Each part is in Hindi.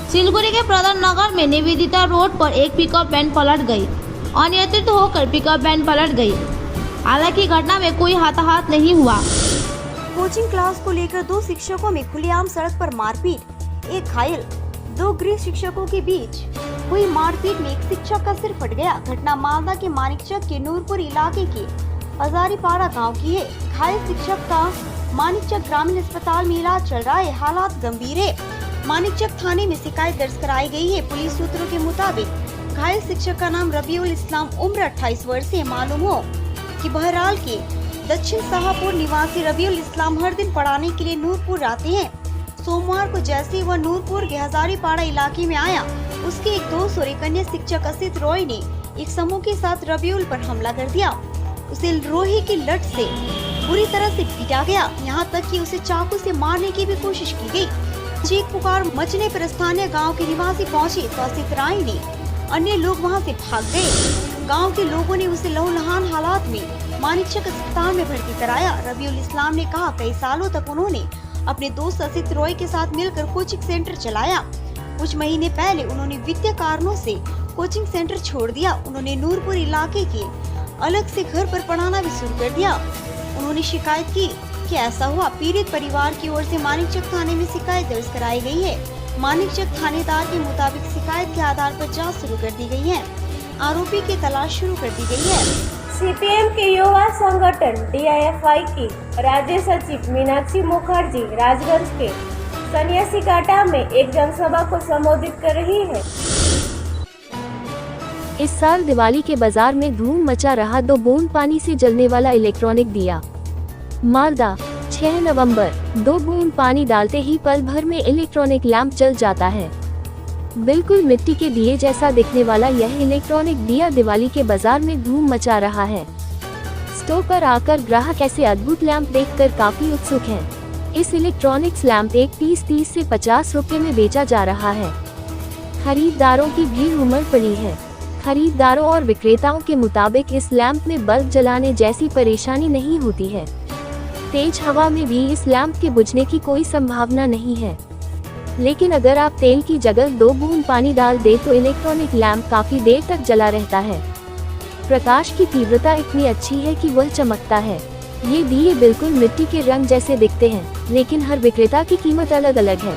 सिलगुड़ी के प्रधान नगर में निवेदिता रोड पर एक पिकअप वैन पलट गई। अनियंत्रित होकर पिकअप वैन पलट गई। हालांकि घटना में कोई हताहत नहीं हुआ। कोचिंग क्लास को लेकर दो शिक्षकों में खुलेआम सड़क पर मारपीट, एक घायल। दो गृह शिक्षकों के बीच हुई मारपीट में एक शिक्षक का सिर फट गया। घटना मालदा के मानिकचक के नूरपुर इलाके के हजारीपाड़ा गांव की है। घायल शिक्षक का मानिकचक ग्रामीण अस्पताल में इलाज चल रहा है। हालात गंभीर है। मानिकचक थाने में शिकायत दर्ज कराई गई है। पुलिस सूत्रों के मुताबिक घायल शिक्षक का नाम रबीउल इस्लाम, उम्र 28 वर्ष है। मालूम हो कि बहरहाल के दक्षिण शाहपुर निवासी रबीउल इस्लाम हर दिन पढ़ाने के लिए नूरपुर आते हैं। सोमवार को जैसे ही वह नूरपुर के हजारीपाड़ा इलाके में आया, उसके एक दोस्त और एक अन्य शिक्षक असित रॉय ने एक समूह के साथ रबीउल पर हमला कर दिया। उसे लोहे की लठ से बुरी तरह से पीटा गया। यहाँ तक कि उसे चाकू से मारने की भी कोशिश की गई। चीख पुकार मचने पर स्थानीय गांव के निवासी पहुंचे तो असित राय ने अन्य लोग वहां से भाग गए। गांव के लोगों ने उसे लहूलुहान हालात में मानिकचक अस्पताल में भर्ती कराया। रबीउल इस्लाम ने कहा, कई सालों तक उन्होंने अपने दोस्त असित रॉय के साथ मिलकर कोचिंग सेंटर चलाया। कुछ महीने पहले उन्होंने वित्तीय कारणों से कोचिंग सेंटर छोड़ दिया। उन्होंने नूरपुर इलाके के अलग से घर पर पढ़ाना भी शुरू कर दिया। उन्होंने शिकायत की कि ऐसा हुआ। पीड़ित परिवार की ओर से मानिकचक थाने में शिकायत दर्ज कराई गई है। मानिकचक थानेदार के मुताबिक शिकायत के आधार पर जांच शुरू कर दी गई है। आरोपी की तलाश शुरू कर दी गई है। सीपीएम के युवा संगठन DIFI की राज्य सचिव मीनाक्षी मुखर्जी राजगंज के सन्यासी काटा में एक जनसभा को संबोधित कर रही है। इस साल दिवाली के बाजार में धूम मचा रहा 2 बूंद पानी से जलने वाला इलेक्ट्रॉनिक दिया। मालदा 6 नवंबर 2 बूंद पानी डालते ही पल भर में इलेक्ट्रॉनिक लैंप जल जाता है। बिल्कुल मिट्टी के दिए जैसा दिखने वाला यह इलेक्ट्रॉनिक दिया दिवाली के बाजार में धूम मचा रहा है। स्टोर पर आकर ग्राहक ऐसे अद्भुत लैंप देखकर काफी उत्सुक हैं। इस इलेक्ट्रॉनिक्स लैंप एक पीस 30 से 50 रुपए में बेचा जा रहा है। खरीदारों की भीड़ उमड़ पड़ी है। खरीदारों और विक्रेताओं के मुताबिक इस लैंप में बल्ब जलाने जैसी परेशानी नहीं होती है। तेज हवा में भी इस लैंप के बुझने की कोई संभावना नहीं है। लेकिन अगर आप तेल की जगह 2 बूंद पानी डाल दे तो इलेक्ट्रॉनिक लैंप काफी देर तक जला रहता है। प्रकाश की तीव्रता इतनी अच्छी है कि वह चमकता है। ये दिए बिल्कुल मिट्टी के रंग जैसे दिखते हैं, लेकिन हर विक्रेता की कीमत अलग अलग है।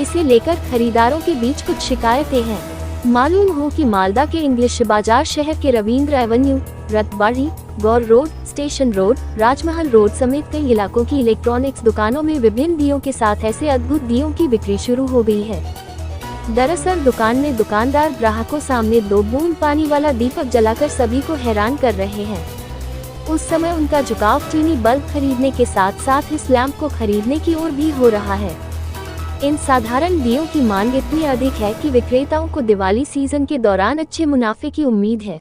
इसे लेकर खरीदारों के बीच कुछ शिकायतें हैं। मालूम हो कि मालदा के इंग्लिश बाजार शहर के रविंद्र एवेन्यू, रतबाड़ी, गौर रोड, स्टेशन रोड, राजमहल रोड समेत कई इलाकों की इलेक्ट्रॉनिक्स दुकानों में विभिन्न दियों के साथ ऐसे अद्भुत दियों की बिक्री शुरू हो गई है। दरअसल दुकान में दुकानदार ग्राहकों सामने 2 बूंद पानी वाला दीपक जलाकर सभी को हैरान कर रहे हैं। उस समय उनका झुकाव चीनी बल्ब खरीदने के साथ साथ इस लैंप को खरीदने की ओर भी हो रहा है। इन साधारण दियों की मांग इतनी अधिक है कि विक्रेताओं को दिवाली सीजन के दौरान अच्छे मुनाफे की उम्मीद है।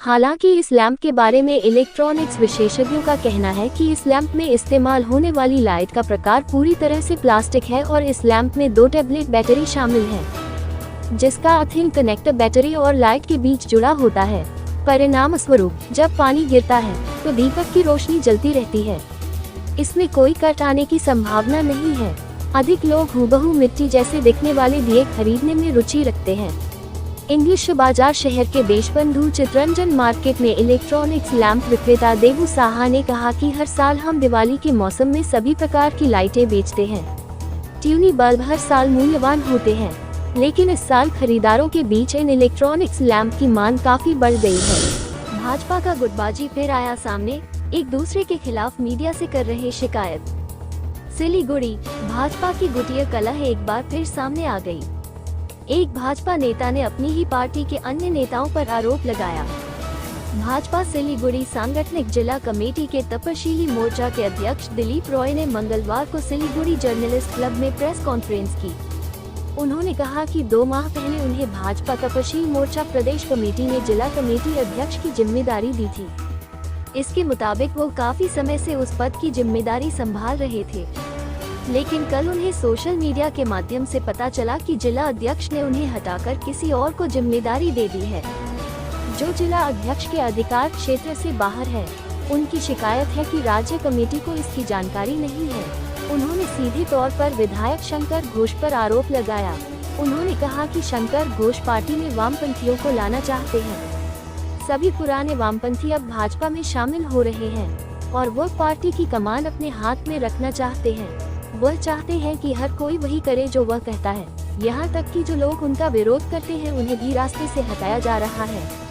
हालांकि इस लैंप के बारे में इलेक्ट्रॉनिक्स विशेषज्ञों का कहना है कि इस लैंप में इस्तेमाल होने वाली लाइट का प्रकार पूरी तरह से प्लास्टिक है और इस लैंप में 2 टैबलेट बैटरी शामिल है, जिसका अर्थिंग कनेक्टर बैटरी और लाइट के बीच जुड़ा होता है। परिणाम स्वरूप जब पानी गिरता है तो दीपक की रोशनी जलती रहती है। इसमें कोई कट आने की संभावना नहीं है। अधिक लोग हूबहू मिट्टी जैसे दिखने वाले दिए खरीदने में रुचि रखते हैं। इंग्लिश बाजार शहर के देशबंधु चितरंजन मार्केट में इलेक्ट्रॉनिक्स लैंप विक्रेता देवू साहा ने कहा कि हर साल हम दिवाली के मौसम में सभी प्रकार की लाइटें बेचते हैं। ट्यूनी बल्ब हर साल मूल्यवान होते हैं, लेकिन इस साल खरीदारों के बीच इन इलेक्ट्रॉनिक्स लैंप की मांग काफी बढ़ गई है। भाजपा का गुटबाजी फिर आया सामने, एक दूसरे के खिलाफ मीडिया से कर रहे शिकायत। सिलीगुड़ी भाजपा की गुटिया कलह एक बार फिर सामने आ गई। एक भाजपा नेता ने अपनी ही पार्टी के अन्य नेताओं पर आरोप लगाया। भाजपा सिलीगुड़ी सांगठनिक जिला कमेटी के तपशीली मोर्चा के अध्यक्ष दिलीप रॉय ने मंगलवार को सिलीगुड़ी जर्नलिस्ट क्लब में प्रेस कॉन्फ्रेंस की। उन्होंने कहा कि 2 माह पहले उन्हें भाजपा तपशील मोर्चा प्रदेश कमेटी ने जिला कमेटी अध्यक्ष की जिम्मेदारी दी थी। इसके मुताबिक वो काफी समय से उस पद की जिम्मेदारी संभाल रहे थे, लेकिन कल उन्हें सोशल मीडिया के माध्यम से पता चला कि जिला अध्यक्ष ने उन्हें हटाकर किसी और को जिम्मेदारी दे दी है, जो जिला अध्यक्ष के अधिकार क्षेत्र से बाहर है। उनकी शिकायत है कि राज्य कमेटी को इसकी जानकारी नहीं है। उन्होंने सीधे तौर पर विधायक शंकर घोष पर आरोप लगाया। उन्होंने कहा कि शंकर घोष पार्टी में वामपंथियों को लाना चाहते हैं। सभी पुराने वामपंथी अब भाजपा में शामिल हो रहे हैं और वह पार्टी की कमान अपने हाथ में रखना चाहते हैं। वह चाहते हैं कि हर कोई वही करे जो वह कहता है। यहाँ तक कि जो लोग उनका विरोध करते हैं उन्हें भी रास्ते से हटाया जा रहा है।